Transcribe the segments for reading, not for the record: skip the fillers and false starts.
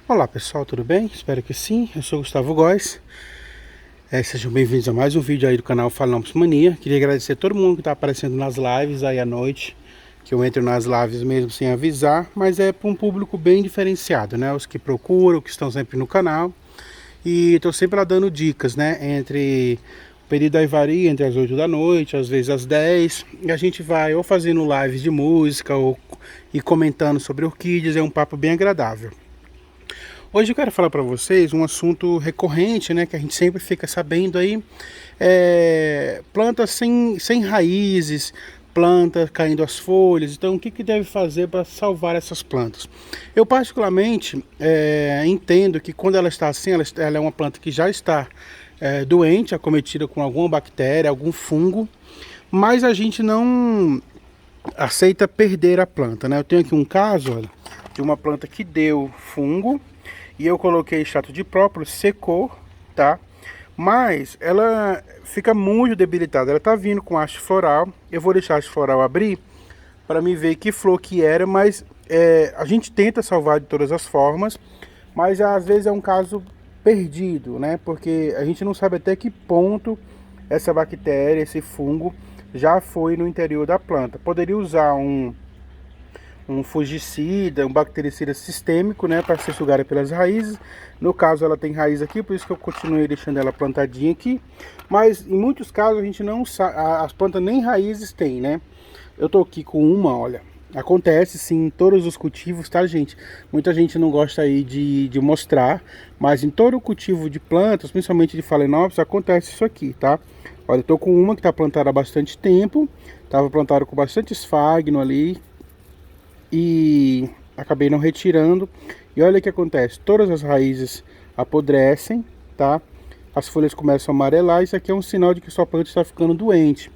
Olá pessoal, tudo bem? Espero que sim. Eu sou Gustavo Góes. Sejam bem-vindos a mais um vídeo aí do canal Falamos Mania. Queria agradecer a todo mundo que está aparecendo nas lives aí à noite, que eu entro nas lives mesmo sem avisar, mas é para um público bem diferenciado, né? Os que procuram, que estão sempre no canal. E estou sempre lá dando dicas, né? Entre o período aí varia entre as 8 da noite, às vezes às 10. E a gente vai ou fazendo lives de música ou e comentando sobre orquídeas. É um papo bem agradável. Hoje eu quero falar para vocês um assunto recorrente, né, que a gente sempre fica sabendo aí, plantas sem raízes, plantas caindo as folhas. Então, o que deve fazer para salvar essas plantas? Eu particularmente entendo que quando ela está assim, ela é uma planta que já está doente, acometida com alguma bactéria, algum fungo, mas a gente não aceita perder a planta, né? Eu tenho aqui um caso, olha, de uma planta que deu fungo, e eu coloquei extrato de própolis, secou, tá? Mas ela fica muito debilitada. Ela tá vindo com haste floral. Eu vou deixar a haste floral abrir para me ver que flor que era, mas a gente tenta salvar de todas as formas, mas às vezes é um caso perdido, né? Porque a gente não sabe até que ponto essa bactéria, esse fungo já foi no interior da planta. Poderia usar um fungicida, um bactericida sistêmico, né, para ser sugada pelas raízes. No caso ela tem raiz aqui, por isso que eu continuei deixando ela plantadinha aqui. Mas em muitos casos a gente não sabe, as plantas nem raízes têm, né? Eu tô aqui com uma, olha. Acontece sim em todos os cultivos, tá, gente? Muita gente não gosta aí de mostrar, mas em todo o cultivo de plantas, principalmente de Phalaenopsis, acontece isso aqui, tá? Olha, eu tô com uma que tá plantada há bastante tempo, tava plantada com bastante esfagno ali, e acabei não retirando. E olha o que acontece, todas as raízes apodrecem, tá? As folhas começam a amarelar. Isso aqui é um sinal de que sua planta está ficando doente.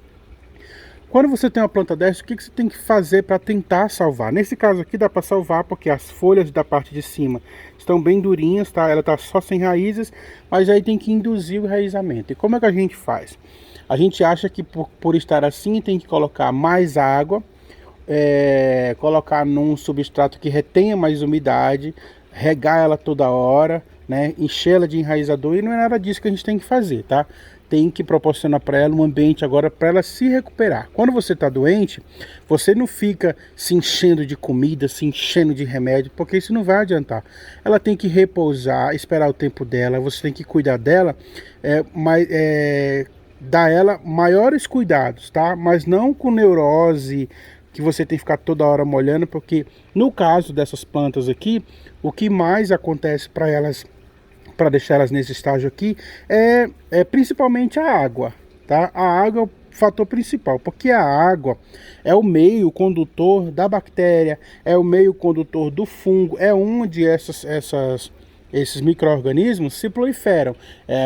Quando você tem uma planta dessa, o que você tem que fazer para tentar salvar? Nesse caso aqui dá para salvar porque as folhas da parte de cima estão bem durinhas, tá? Ela está só sem raízes, mas aí tem que induzir o enraizamento. E como é que a gente faz? A gente acha que por estar assim tem que colocar mais água, colocar num substrato que retenha mais umidade, regar ela toda hora, né, encher ela de enraizador, e não é nada disso que a gente tem que fazer, tá? Tem que proporcionar para ela um ambiente agora para ela se recuperar. Quando você está doente, você não fica se enchendo de comida, se enchendo de remédio, porque isso não vai adiantar. Ela tem que repousar, esperar o tempo dela, você tem que cuidar dela, dar ela maiores cuidados, tá? Mas não com neurose, que você tem que ficar toda hora molhando, porque no caso dessas plantas aqui, o que mais acontece para elas, para deixar elas nesse estágio aqui, é principalmente a água, tá? A água é o fator principal, porque a água é o meio condutor da bactéria, é o meio condutor do fungo, é onde esses micro-organismos se proliferam.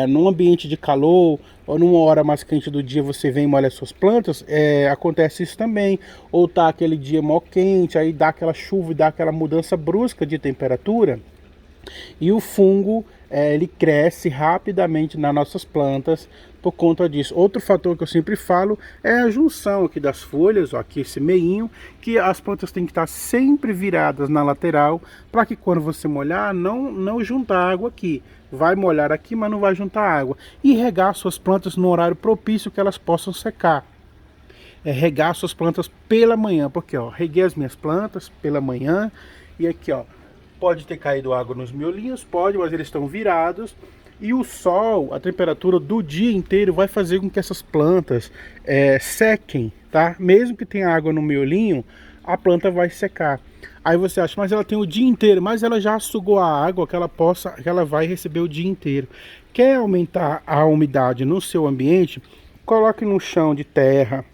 Num ambiente de calor ou numa hora mais quente do dia, você vem e molha suas plantas, acontece isso também. Ou tá aquele dia mó quente, aí dá aquela chuva e dá aquela mudança brusca de temperatura, e o fungo ele cresce rapidamente nas nossas plantas por conta disso. Outro fator que eu sempre falo é a junção aqui das folhas, ó, aqui esse meinho, que as plantas têm que estar sempre viradas na lateral, para que quando você molhar, não juntar água aqui. Vai molhar aqui, mas não vai juntar água. E regar suas plantas no horário propício que elas possam secar. Regar suas plantas pela manhã, porque ó, reguei as minhas plantas pela manhã, e aqui ó, pode ter caído água nos miolinhos, pode, mas eles estão virados. E o sol, a temperatura do dia inteiro vai fazer com que essas plantas sequem, tá? Mesmo que tenha água no miolinho, a planta vai secar. Aí você acha, mas ela tem o dia inteiro, mas ela já sugou a água que ela vai receber o dia inteiro. Quer aumentar a umidade no seu ambiente? Coloque no chão de terra,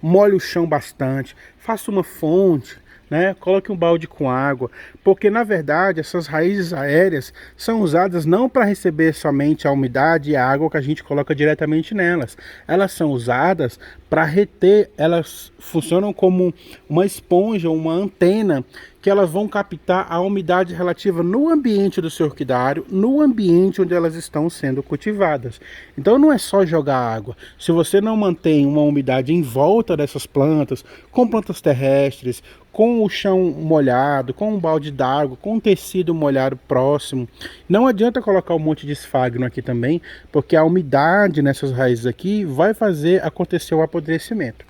molhe o chão bastante, faça uma fonte, né? Coloque um balde com água, porque na verdade essas raízes aéreas são usadas não para receber somente a umidade e a água que a gente coloca diretamente nelas. Elas são usadas para reter, elas funcionam como uma esponja, uma antena, que elas vão captar a umidade relativa no ambiente do seu orquidário, no ambiente onde elas estão sendo cultivadas. Então não é só jogar água. Se você não mantém uma umidade em volta dessas plantas, com plantas terrestres, com o chão molhado, com um balde d'água, com um tecido molhado próximo. Não adianta colocar um monte de esfagno aqui também, porque a umidade nessas raízes aqui vai fazer acontecer o apodrecimento.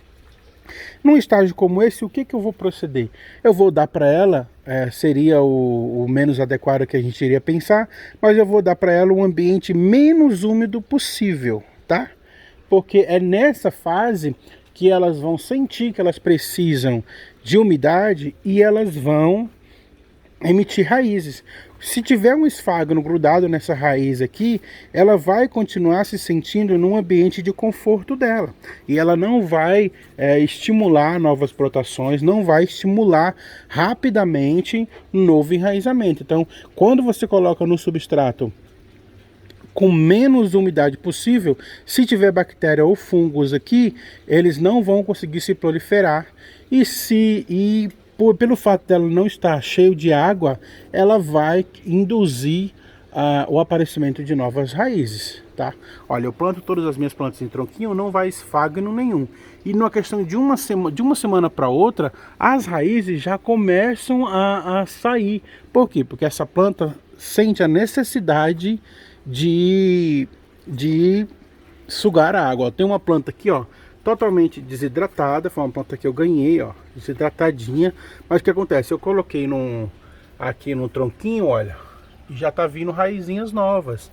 Num estágio como esse, o que eu vou proceder? Eu vou dar para ela, seria o menos adequado que a gente iria pensar, mas eu vou dar para ela um ambiente menos úmido possível, tá? Porque é nessa fase que elas vão sentir que elas precisam de umidade e elas vão emitir raízes. Se tiver um esfagno grudado nessa raiz aqui, ela vai continuar se sentindo num ambiente de conforto dela. E ela não vai estimular novas brotações, não vai estimular rapidamente um novo enraizamento. Então, quando você coloca no substrato com menos umidade possível, se tiver bactéria ou fungos aqui, eles não vão conseguir se proliferar. Pelo fato dela não estar cheio de água, ela vai induzir o aparecimento de novas raízes, tá? Olha, eu planto todas as minhas plantas em tronquinho, não vai esfagno nenhum. E numa questão de uma semana para outra, as raízes já começam a sair. Por quê? Porque essa planta sente a necessidade de sugar a água. Ó, tem uma planta aqui, ó, totalmente desidratada, foi uma planta que eu ganhei, ó, desidratadinha, mas o que acontece? Eu coloquei aqui no tronquinho, olha, e já tá vindo raizinhas novas.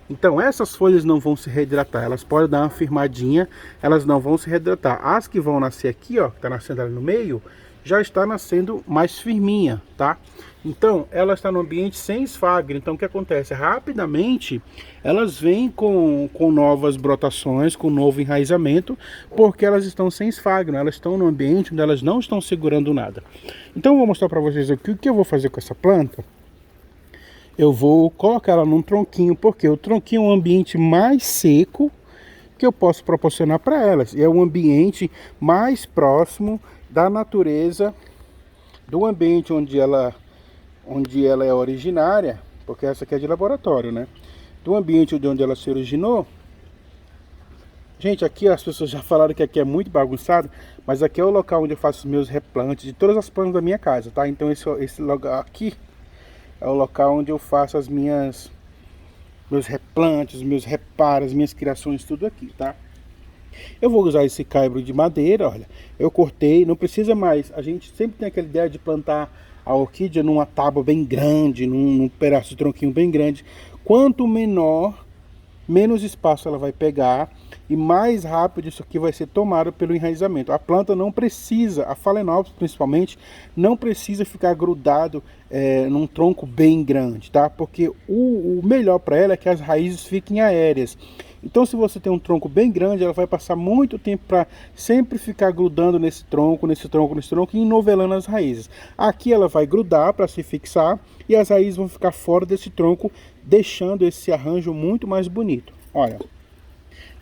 Então essas folhas não vão se reidratar, elas podem dar uma firmadinha, elas não vão se reidratar. As que vão nascer aqui, ó, que tá nascendo ali no meio, já está nascendo mais firminha, tá? Então, ela está no ambiente sem esfagno. Então, o que acontece? Rapidamente, elas vêm com novas brotações, com novo enraizamento, porque elas estão sem esfagno. Elas estão no ambiente onde elas não estão segurando nada. Então, eu vou mostrar para vocês aqui o que eu vou fazer com essa planta. Eu vou colocar ela num tronquinho, porque o tronquinho é um ambiente mais seco que eu posso proporcionar para elas. É um ambiente mais próximo da natureza, do ambiente onde ela é originária, porque essa aqui é de laboratório, né? Do ambiente de onde ela se originou. Gente, aqui as pessoas já falaram que aqui é muito bagunçado, mas aqui é o local onde eu faço os meus replantes de todas as plantas da minha casa, tá? Então esse lugar aqui é o local onde eu faço meus replantes, meus reparos, minhas criações, tudo aqui, tá? Eu vou usar esse caibro de madeira, olha, eu cortei, não precisa mais, a gente sempre tem aquela ideia de plantar a orquídea numa tábua bem grande, num pedaço de tronquinho bem grande. Quanto menor, menos espaço ela vai pegar e mais rápido isso aqui vai ser tomado pelo enraizamento. A planta não precisa, a Phalaenopsis principalmente, não precisa ficar grudado num tronco bem grande, tá? Porque o melhor para ela é que as raízes fiquem aéreas. Então, se você tem um tronco bem grande, ela vai passar muito tempo para sempre ficar grudando nesse tronco e enovelando as raízes. Aqui ela vai grudar para se fixar e as raízes vão ficar fora desse tronco, deixando esse arranjo muito mais bonito. Olha,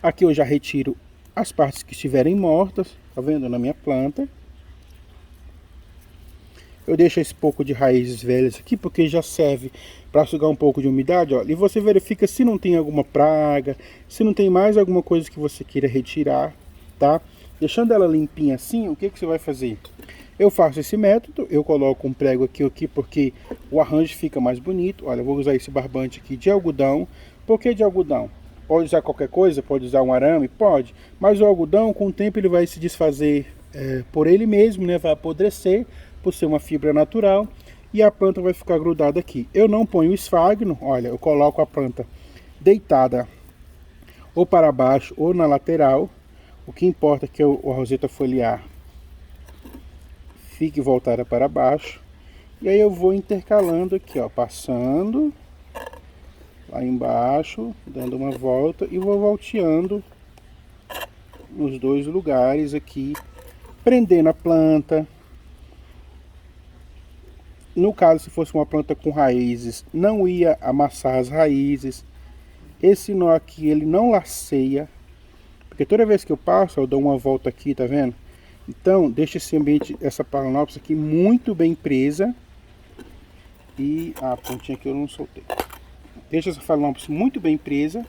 aqui eu já retiro as partes que estiverem mortas, tá vendo, na minha planta. Eu deixo esse pouco de raízes velhas aqui, porque já serve para sugar um pouco de umidade, ó. E você verifica se não tem alguma praga, se não tem mais alguma coisa que você queira retirar, tá? Deixando ela limpinha assim, o que você vai fazer? Eu faço esse método, eu coloco um prego aqui, porque o arranjo fica mais bonito. Olha, eu vou usar esse barbante aqui de algodão. Por que de algodão? Pode usar qualquer coisa, pode usar um arame, pode. Mas o algodão, com o tempo, ele vai se desfazer por ele mesmo, né? Vai apodrecer, por ser uma fibra natural, e a planta vai ficar grudada aqui. Eu não ponho esfagno, olha, eu coloco a planta deitada ou para baixo ou na lateral. O que importa é que a roseta foliar fique voltada para baixo. E aí eu vou intercalando aqui, ó, passando lá embaixo, dando uma volta e vou volteando nos dois lugares aqui, prendendo a planta. No caso, se fosse uma planta com raízes, não ia amassar as raízes. Esse nó aqui, ele não laceia, porque toda vez que eu passo, eu dou uma volta aqui, tá vendo? Então, deixa esse ambiente, essa Phalaenopsis aqui muito bem presa. E a pontinha aqui eu não soltei. Deixa essa Phalaenopsis muito bem presa.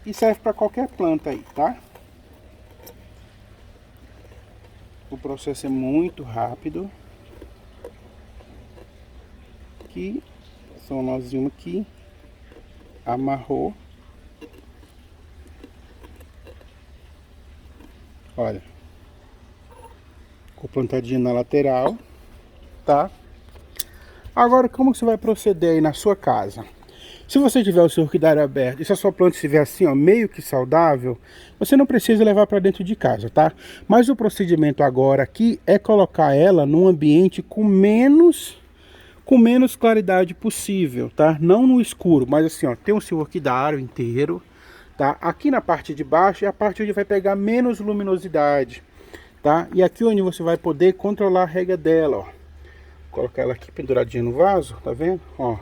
E serve para qualquer planta aí, tá? O processo é muito rápido. Aqui, só um nozinho aqui. Amarrou. Olha. Ficou plantadinho na lateral, tá? Agora, como você vai proceder aí na sua casa? Se você tiver o seu orquidário aberto e se a sua planta estiver assim, ó, meio que saudável, você não precisa levar para dentro de casa, tá? Mas o procedimento agora aqui é colocar ela num ambiente com menos claridade possível, tá? Não no escuro, mas assim, ó, tem o seu orquidário inteiro, tá? Aqui na parte de baixo é a parte onde vai pegar menos luminosidade, tá? E aqui onde você vai poder controlar a rega dela, ó. Vou colocar ela aqui penduradinha no vaso, tá vendo? Ó.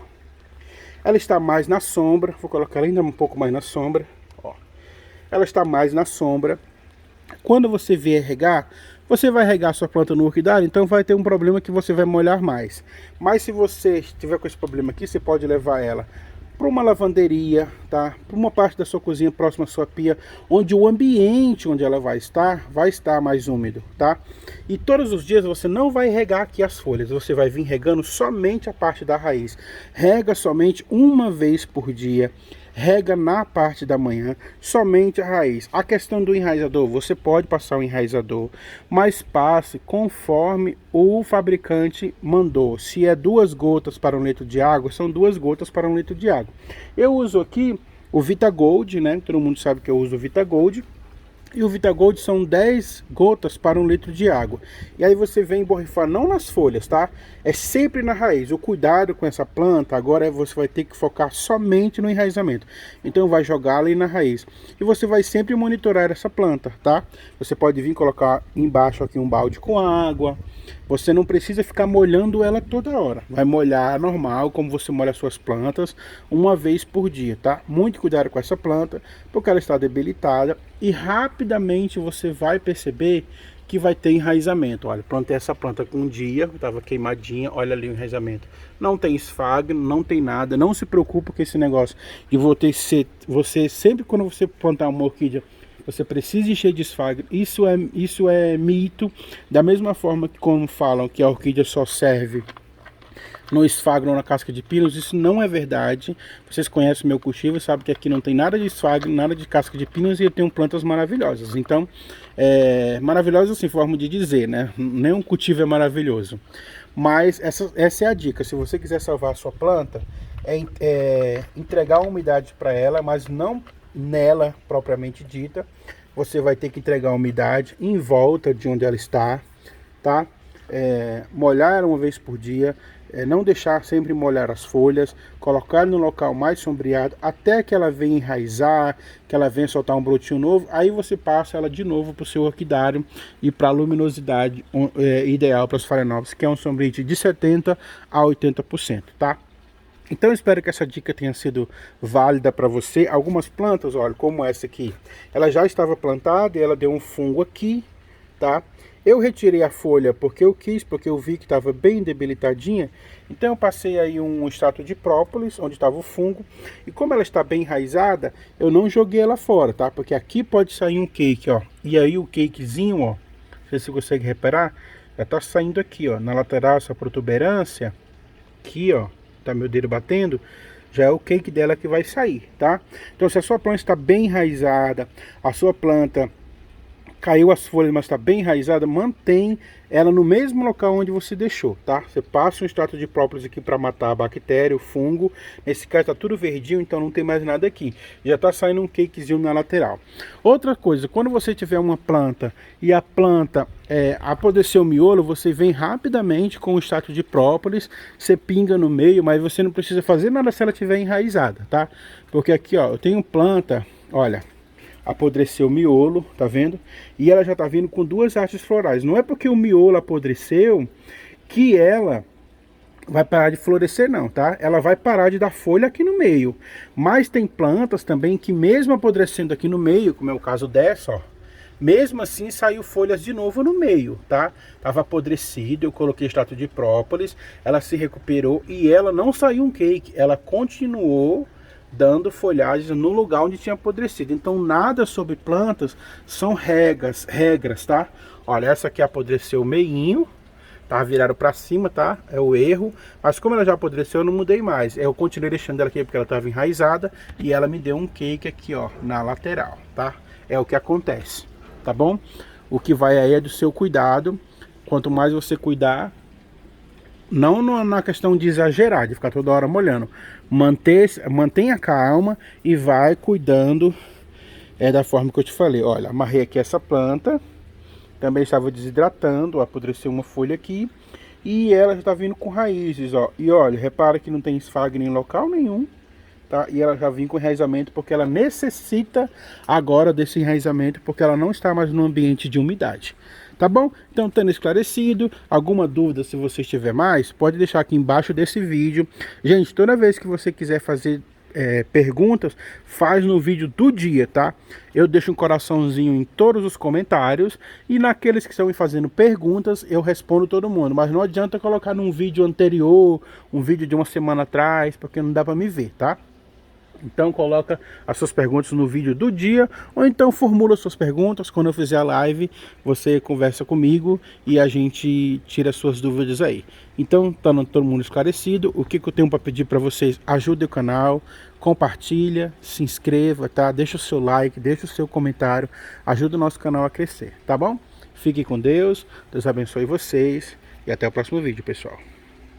Ela está mais na sombra, vou colocar ela ainda um pouco mais na sombra, ó. Ela está mais na sombra. Quando você vier regar, você vai regar sua planta no orquidário, então vai ter um problema que você vai molhar mais. Mas se você estiver com esse problema aqui, você pode levar ela para uma lavanderia, tá? Para uma parte da sua cozinha próxima à sua pia, onde o ambiente onde ela vai estar mais úmido, tá? E todos os dias você não vai regar aqui as folhas, você vai vir regando somente a parte da raiz. Rega somente uma vez por dia. Rega na parte da manhã, somente a raiz. A questão do enraizador, você pode passar o enraizador, mas passe conforme o fabricante mandou. Se é 2 gotas para 1 litro de água, são 2 gotas para 1 litro de água. Eu uso aqui o Vita Gold, né? Todo mundo sabe que eu uso o Vita Gold. E o Vita Gold são 10 gotas para 1 litro de água. E aí você vem borrifar não nas folhas, tá? É sempre na raiz. O cuidado com essa planta agora você vai ter que focar somente no enraizamento. Então vai jogá-la aí na raiz. E você vai sempre monitorar essa planta, tá? Você pode vir colocar embaixo aqui um balde com água. Você não precisa ficar molhando ela toda hora. Vai molhar normal, como você molha as suas plantas, uma vez por dia, tá? Muito cuidado com essa planta, porque ela está debilitada. E rapidamente você vai perceber que vai ter enraizamento. Olha, plantei essa planta com um dia, estava queimadinha, olha ali o enraizamento. Não tem esfagno, não tem nada, não se preocupe com esse negócio de você sempre quando você plantar uma orquídea, você precisa encher de esfagno. Isso é mito, da mesma forma que como falam que a orquídea só serve no esfagno ou na casca de pinos, isso não é verdade. Vocês conhecem o meu cultivo e sabem que aqui não tem nada de esfagno, nada de casca de pinos, e eu tenho plantas maravilhosas. Então, maravilhosas assim, forma de dizer, né? Nenhum cultivo é maravilhoso. Mas essa é a dica. Se você quiser salvar a sua planta, entregar a umidade para ela, mas não nela propriamente dita. Você vai ter que entregar a umidade em volta de onde ela está, tá? Molhar uma vez por dia. Não deixar sempre molhar as folhas, colocar no local mais sombreado até que ela venha enraizar, que ela venha soltar um brotinho novo. Aí você passa ela de novo para o seu orquidário e para a luminosidade ideal para os phalaenopsis, que é um sombreante de 70% a 80%, tá? Então eu espero que essa dica tenha sido válida para você. Algumas plantas, olha, como essa aqui, ela já estava plantada e ela deu um fungo aqui, tá? Eu retirei a folha porque eu vi que estava bem debilitadinha. Então eu passei aí um extrato de própolis, onde estava o fungo. E como ela está bem enraizada, eu não joguei ela fora, tá? Porque aqui pode sair um cake, ó. E aí o cakezinho, ó, não sei se você consegue reparar, já está saindo aqui, ó, na lateral, essa protuberância. Aqui, ó, tá meu dedo batendo. Já é o cake dela que vai sair, tá? Então se a sua planta está bem enraizada, a sua planta caiu as folhas, mas está bem enraizada, mantém ela no mesmo local onde você deixou, tá? Você passa um extrato de própolis aqui para matar a bactéria, o fungo. Nesse caso está tudo verdinho, então não tem mais nada aqui. Já está saindo um cakezinho na lateral. Outra coisa, quando você tiver uma planta e a planta apodreceu o miolo, você vem rapidamente com o extrato de própolis, você pinga no meio, mas você não precisa fazer nada se ela estiver enraizada, tá? Porque aqui, ó, eu tenho planta, olha, apodreceu o miolo, tá vendo? E ela já tá vindo com 2 hastes florais. Não é porque o miolo apodreceu que ela vai parar de florescer não, tá? Ela vai parar de dar folha aqui no meio. Mas tem plantas também que mesmo apodrecendo aqui no meio, como é o caso dessa, ó, mesmo assim saiu folhas de novo no meio, tá? Tava apodrecido, eu coloquei extrato de própolis, ela se recuperou e ela não saiu um cake, ela continuou dando folhagem no lugar onde tinha apodrecido. Então nada sobre plantas são regras, tá? Olha, essa aqui apodreceu meinho, tá? Viraram para cima, tá? É o erro. Mas como ela já apodreceu, eu não mudei mais. Eu continuei deixando ela aqui porque ela estava enraizada e ela me deu um cake aqui, ó, na lateral, tá? É o que acontece, tá bom? O que vai aí é do seu cuidado. Quanto mais você cuidar, não na questão de exagerar, de ficar toda hora molhando. Mantenha calma e vai cuidando da forma que eu te falei. Olha, amarrei aqui essa planta. Também estava desidratando, apodreceu uma folha aqui. E ela já está vindo com raízes, ó. E olha, repara que não tem esfagno em local nenhum, tá? E ela já vem com enraizamento porque ela necessita agora desse enraizamento, porque ela não está mais no ambiente de umidade. Tá bom? Então, tendo esclarecido, alguma dúvida, se você tiver mais, pode deixar aqui embaixo desse vídeo. Gente, toda vez que você quiser fazer perguntas, faz no vídeo do dia, tá? Eu deixo um coraçãozinho em todos os comentários e naqueles que estão me fazendo perguntas, eu respondo todo mundo. Mas não adianta colocar num vídeo anterior, um vídeo de uma semana atrás, porque não dá para me ver, tá? Então coloca as suas perguntas no vídeo do dia, ou então formula suas perguntas. Quando eu fizer a live, você conversa comigo e a gente tira as suas dúvidas aí. Então, tá todo mundo esclarecido. O que eu tenho para pedir para vocês? Ajude o canal, compartilha, se inscreva, tá? Deixa o seu like, deixa o seu comentário, ajuda o nosso canal a crescer, tá bom? Fiquem com Deus, Deus abençoe vocês e até o próximo vídeo, pessoal.